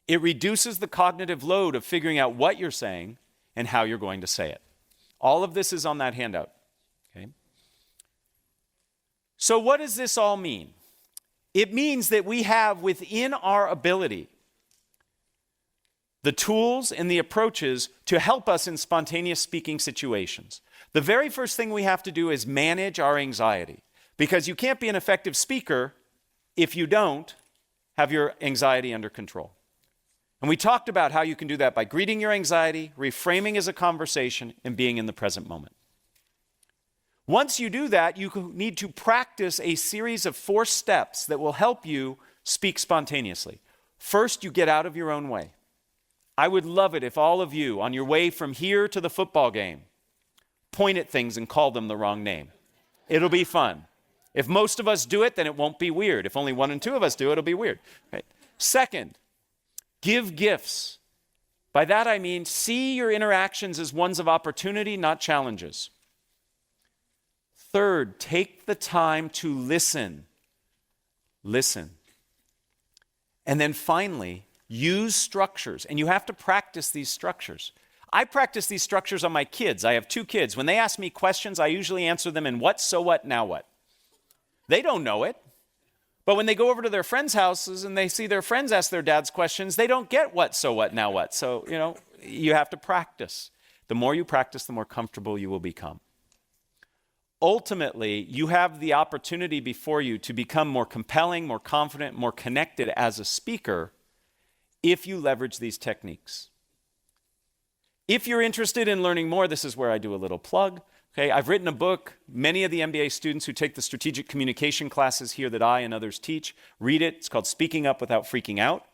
It reduces the cognitive load of figuring out what you're saying and how you're going to say it. All of this is on that handout. Okay? So what does this all mean? It means that we have within our ability the tools and the approaches to help us in spontaneous speaking situations. The very first thing we have to do is manage our anxiety, because you can't be an effective speaker if you don't have your anxiety under control. And we talked about how you can do that by greeting your anxiety, reframing as a conversation, and being in the present moment. Once you do that, you need to practice a series of 4 steps that will help you speak spontaneously. First, you get out of your own way. I would love it if all of you, on your way from here to the football game, point at things and call them the wrong name. It'll be fun. If most of us do it, then it won't be weird. If only 1 and 2 of us do it, it'll be weird. Okay. Second, give gifts. By that I mean see your interactions as ones of opportunity, not challenges. Third, take the time to listen. Listen. And then finally, use structures. And you have to practice these structures. I practice these structures on my kids. I have 2 kids. When they ask me questions, I usually answer them in what, so what, now what. They don't know it. But when they go over to their friends' houses and they see their friends ask their dads questions, they don't get what, so what, now what. So, you have to practice. The more you practice, the more comfortable you will become. Ultimately, you have the opportunity before you to become more compelling, more confident, more connected as a speaker if you leverage these techniques. If you're interested in learning more, this is where I do a little plug. Okay, I've written a book. Many of the MBA students who take the strategic communication classes here that I and others teach read it. It's called Speaking Up Without Freaking Out.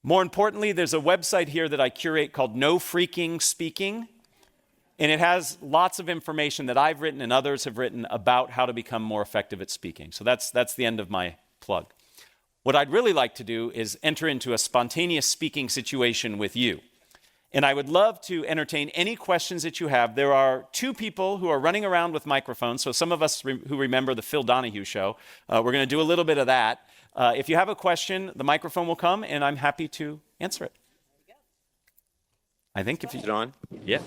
More importantly, there's a website here that I curate called No Freaking Speaking, and it has lots of information that I've written and others have written about how to become more effective at speaking. So that's the end of my plug. What I'd really like to do is enter into a spontaneous speaking situation with you. And I would love to entertain any questions that you have. There are 2 people who are running around with microphones. So some of us who remember the Phil Donahue show, we're going to do a little bit of that. If you have a question, the microphone will come, and I'm happy to answer it. I think if you... Is it on? Yeah.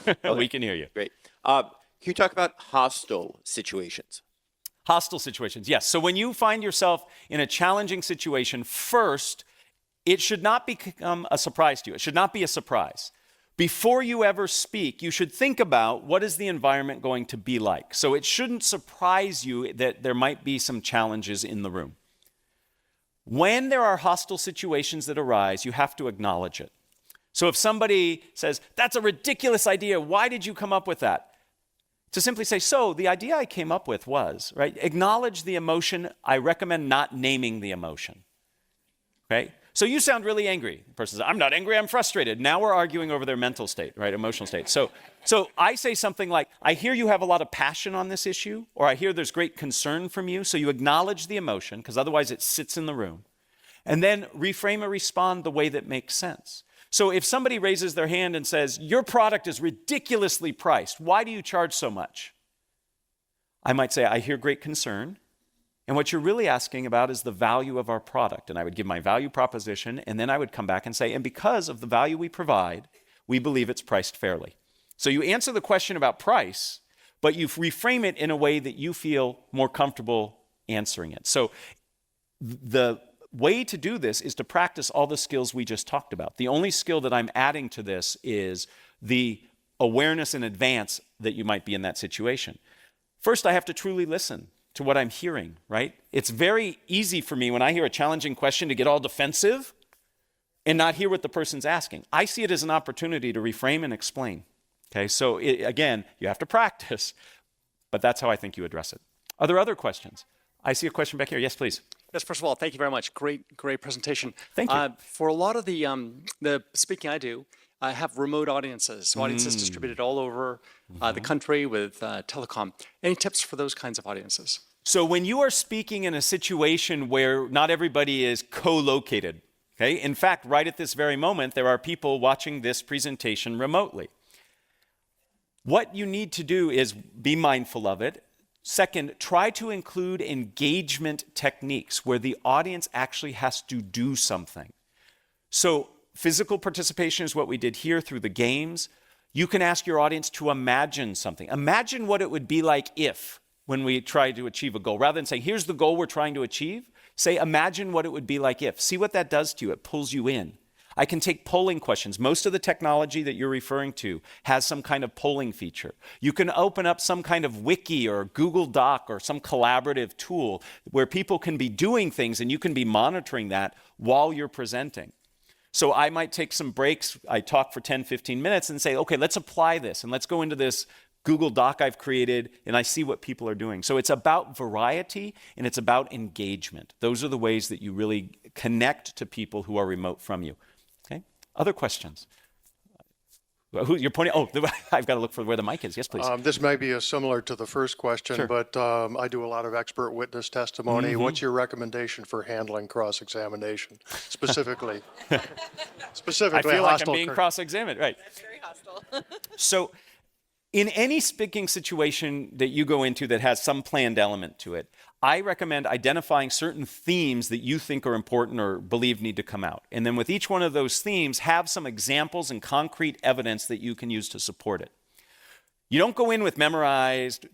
Okay. We can hear you. Great. Can you talk about hostile situations? Hostile situations, yes. So when you find yourself in a challenging situation, first, it should not become a surprise to you. It should not be a surprise. Before you ever speak, you should think about what is the environment going to be like. So it shouldn't surprise you that there might be some challenges in the room. When there are hostile situations that arise, you have to acknowledge it. So if somebody says, "That's a ridiculous idea, why did you come up with that?" To simply say, "So the idea I came up with was," right? Acknowledge the emotion. I recommend not naming the emotion. Okay? So you sound really angry. The person says, "I'm not angry, I'm frustrated." Now we're arguing over their mental state, right? Emotional state. So I say something like, "I hear you have a lot of passion on this issue," or "I hear there's great concern from you." So you acknowledge the emotion, because otherwise it sits in the room. And then reframe or respond the way that makes sense. So if somebody raises their hand and says, "Your product is ridiculously priced. Why do you charge so much?" I might say, "I hear great concern, And what you're really asking about is the value of our product. And I would give my value proposition, and then I would come back and say, and because of the value we provide, we believe it's priced fairly. So you answer the question about price, but you reframe it in a way that you feel more comfortable answering it. So the way to do this is to practice all the skills we just talked about. The only skill that I'm adding to this is the awareness in advance that you might be in that situation. First, I have to truly listen to what I'm hearing, right? It's very easy for me when I hear a challenging question to get all defensive and not hear what the person's asking. I see it as an opportunity to reframe and explain. Okay, so again, you have to practice, but that's how I think you address it. Are there other questions? I see a question back here. Yes, please. Yes, first of all, thank you very much. Great presentation. Thank you. For a lot of the speaking I do, I have remote audiences, so audiences distributed all over the country with telecom. Any tips for those kinds of audiences? So when you are speaking in a situation where not everybody is co-located, okay? In fact, right at this very moment, there are people watching this presentation remotely. What you need to do is be mindful of it. Second, try to include engagement techniques where the audience actually has to do something. So physical participation is what we did here through the games. You can ask your audience to imagine something. Imagine what it would be like if, when we try to achieve a goal. Rather than saying, here's the goal we're trying to achieve, say, imagine what it would be like if. See what that does to you. It pulls you in. I can take polling questions. Most of the technology that you're referring to has some kind of polling feature. You can open up some kind of wiki or Google Doc or some collaborative tool where people can be doing things and you can be monitoring that while you're presenting. So I might take some breaks. I talk for 10, 15 minutes and say, okay, let's apply this and let's go into this Google Doc I've created and I see what people are doing. So it's about variety and it's about engagement. Those are the ways that you really connect to people who are remote from you. Okay? Other questions? You're pointing? Oh, I've got to look for where the mic is. Yes, please. This may be similar to the first question, Sure. but I do a lot of expert witness testimony. What's your recommendation for handling cross-examination, specifically? I feel like I'm hostile being cross-examined. Right. That's very hostile. So in any speaking situation that you go into that has some planned element to it, I recommend identifying certain themes that you think are important or believe need to come out. And then with each one of those themes, have some examples and concrete evidence that you can use to support it. You don't go in with memorized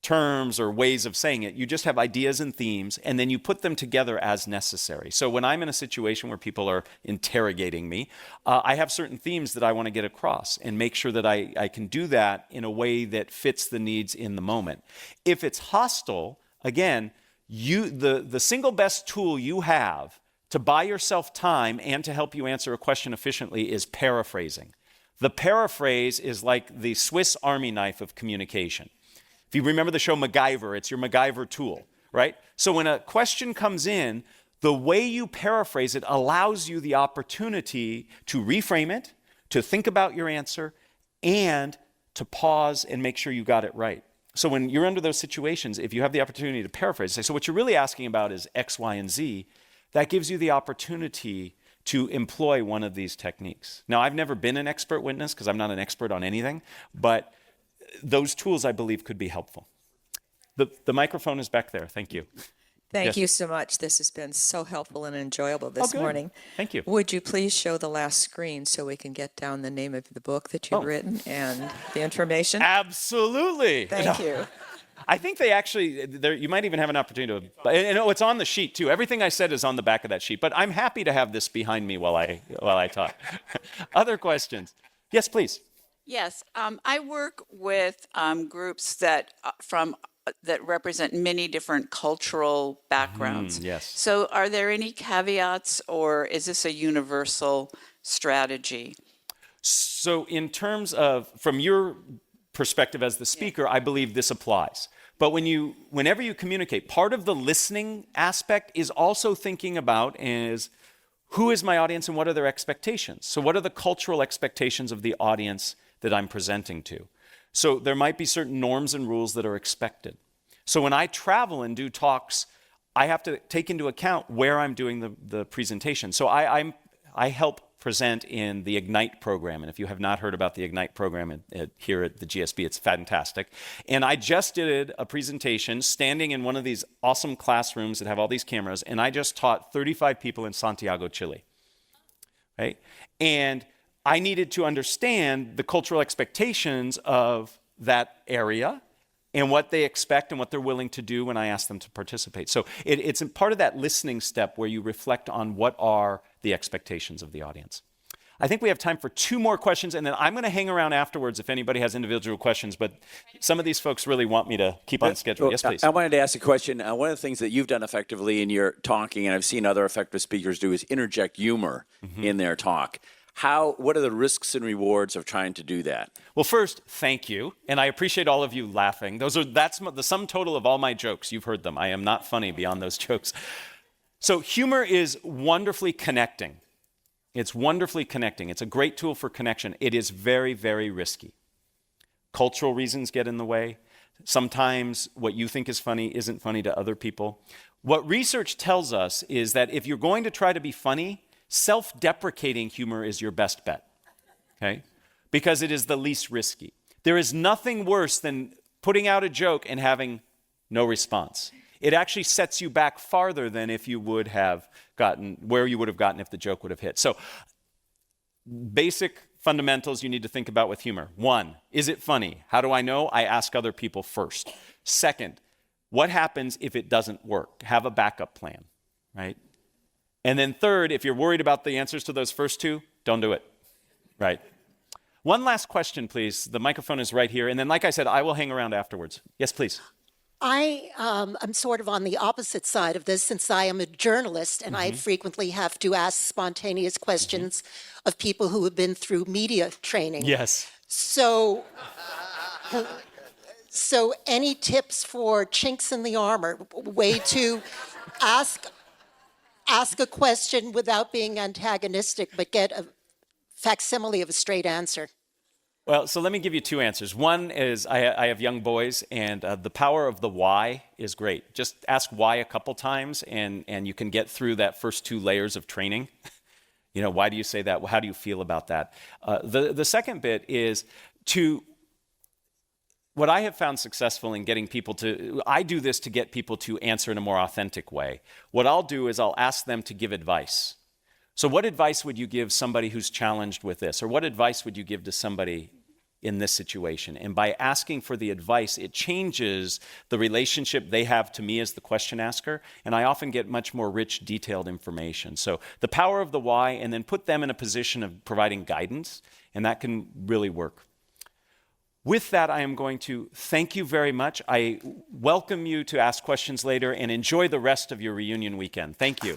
terms or ways of saying it. You just have ideas and themes, and then you put them together as necessary. So when I'm in a situation where people are interrogating me, I have certain themes that I want to get across and make sure that I can do that in a way that fits the needs in the moment. If it's hostile, again, the single best tool you have to buy yourself time and to help you answer a question efficiently is paraphrasing. The paraphrase is like the Swiss Army knife of communication. If you remember the show MacGyver, it's your MacGyver tool, right? So when a question comes in, the way you paraphrase it allows you the opportunity to reframe it, to think about your answer, and to pause and make sure you got it right. So when you're under those situations, if you have the opportunity to paraphrase, say, so what you're really asking about is X, Y, and Z, that gives you the opportunity to employ one of these techniques. Now, I've never been an expert witness because I'm not an expert on anything, but those tools, I believe, could be helpful. The microphone is back there. Thank you. Thank Yes. you so much. This has been so helpful and enjoyable this good. morning. Thank you. Would you please show the last screen so we can get down the name of the book that you've Oh. written and the information? Absolutely. Thank you. I think they actually, you might even have an opportunity to, and it's on the sheet too. Everything I said is on the back of that sheet, but I'm happy to have this behind me while I talk. Other questions? Yes, please. Yes, I work with groups that that represent many different cultural backgrounds. yes. So, are there any caveats, or is this a universal strategy? So in terms of, from your perspective as the speaker, I believe this applies. But whenever you communicate, part of the listening aspect is also thinking about is who is my audience and what are their expectations? So what are the cultural expectations of the audience that I'm presenting to? So there might be certain norms and rules that are expected. So when I travel and do talks, I have to take into account where I'm doing the presentation. So I help present in the Ignite program. And if you have not heard about the Ignite program here at the GSB, it's fantastic. And I just did a presentation standing in one of these awesome classrooms that have all these cameras, and I just taught 35 people in Santiago, Chile. Right? And I needed to understand the cultural expectations of that area and what they expect and what they're willing to do when I ask them to participate. So it's part of that listening step where you reflect on what are the expectations of the audience. I think we have time for 2 more questions, and then I'm going to hang around afterwards if anybody has individual questions, but some of these folks really want me to keep on schedule. Yes, please. I wanted to ask a question. One of the things that you've done effectively in your talking, and I've seen other effective speakers do, is interject humor in their talk. What are the risks and rewards of trying to do that? Well, first, thank you, and I appreciate all of you laughing. That's the sum total of all my jokes. You've heard them. I am not funny beyond those jokes. So humor is wonderfully connecting. It's wonderfully connecting. It's a great tool for connection. It is very, very risky. Cultural reasons get in the way. Sometimes what you think is funny isn't funny to other people. What research tells us is that if you're going to try to be funny, self-deprecating humor is your best bet, okay? Because it is the least risky. There is nothing worse than putting out a joke and having no response. It actually sets you back farther than if you would have gotten, where you would have gotten if the joke would have hit. So, basic fundamentals you need to think about with humor. 1, is it funny? How do I know? I ask other people first. 2nd, what happens if it doesn't work? Have a backup plan, right? And then 3rd, if you're worried about the answers to those first 2, don't do it, right? One last question, please. The microphone is right here. And then, like I said, I will hang around afterwards. Yes, please. I am sort of on the opposite side of this since I am a journalist and I frequently have to ask spontaneous questions of people who have been through media training. Yes. So any tips for chinks in the armor, way to ask a question without being antagonistic, but get a facsimile of a straight answer? Well, so let me give you 2 answers. One is I have young boys, and the power of the why is great. Just ask why a couple times, and you can get through that first 2 layers of training. You know, why do you say that? How do you feel about that? The second bit is what I have found successful in getting people I do this to get people to answer in a more authentic way. What I'll do is I'll ask them to give advice. So what advice would you give somebody who's challenged with this? Or what advice would you give to somebody in this situation? And by asking for the advice, it changes the relationship they have to me as the question asker, and I often get much more rich, detailed information. So the power of the why, and then put them in a position of providing guidance, and that can really work. With that, I am going to thank you very much. I welcome you to ask questions later, and enjoy the rest of your reunion weekend. Thank you.